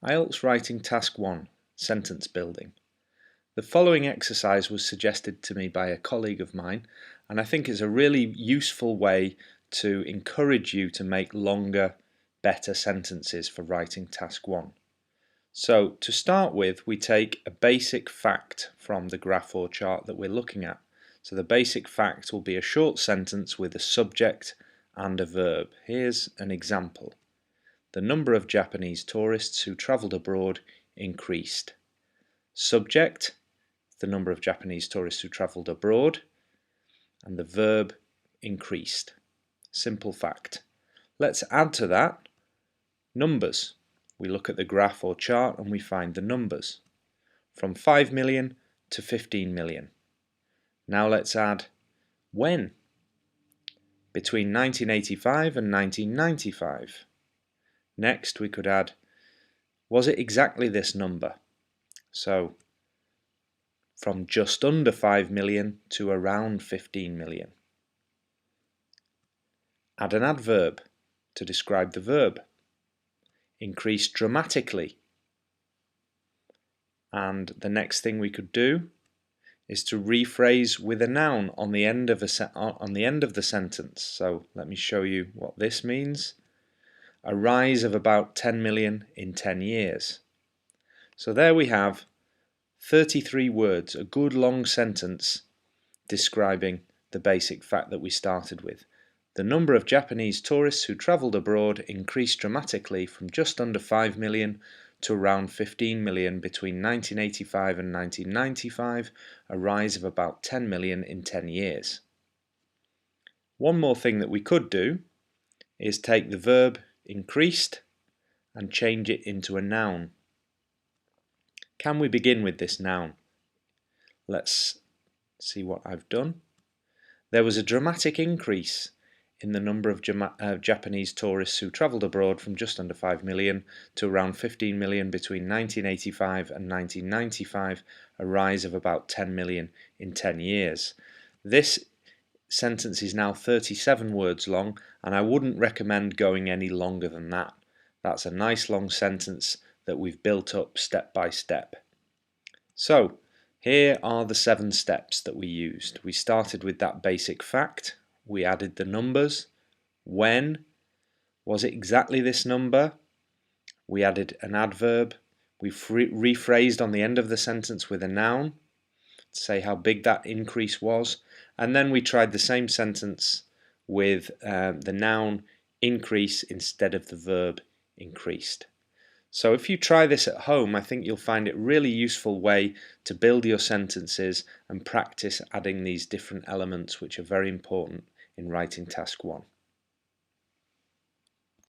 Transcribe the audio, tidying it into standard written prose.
IELTS Writing Task 1, Sentence Building. The following exercise was suggested to me by a colleague of mine, and I think it's a really useful way to encourage you to make longer, better sentences for writing Task 1. So to start with, we take a basic fact from the graph or chart that we're looking at. So the basic fact will be a short sentence with a subject and a verb. Here's an example. The number of Japanese tourists who travelled abroad increased. Subject, the number of Japanese tourists who travelled abroad, and the verb increased. Simple fact. Let's add to that numbers. We look at the graph or chart and we find the numbers from 5 million to 15 million. Now let's add when. Between 1985 and 1995. Next we could add, was it exactly this number? So from just under 5 million to around 15 million. Add an adverb to describe the verb. Increased dramatically. And the next thing we could do is to rephrase with a noun on the end of the sentence. So let me show you what this means. A rise of about 10 million in 10 years. So there we have 33 words, a good long sentence describing the basic fact that we started with. The number of Japanese tourists who travelled abroad increased dramatically from just under 5 million to around 15 million between 1985 and 1995, a rise of about 10 million in 10 years. One more thing that we could do is take the verb increased and change it into a noun. Can we begin with this noun? Let's see what I've done. There was a dramatic increase in the number of Japanese tourists who travelled abroad from just under 5 million to around 15 million between 1985 and 1995, a rise of about 10 million in 10 years. This sentence is now 37 words long, and I wouldn't recommend going any longer than that. That's a nice long sentence that we've built up step by step. So here are the 7 steps that we used. We started with that basic fact. We added the numbers. When? Was it exactly this number? We added an adverb. We rephrased on the end of the sentence with a noun to say how big that increase was. And then we tried the same sentence with the noun increase instead of the verb increased. So if you try this at home, I think you'll find it a really useful way to build your sentences and practice adding these different elements which are very important in writing Task 1.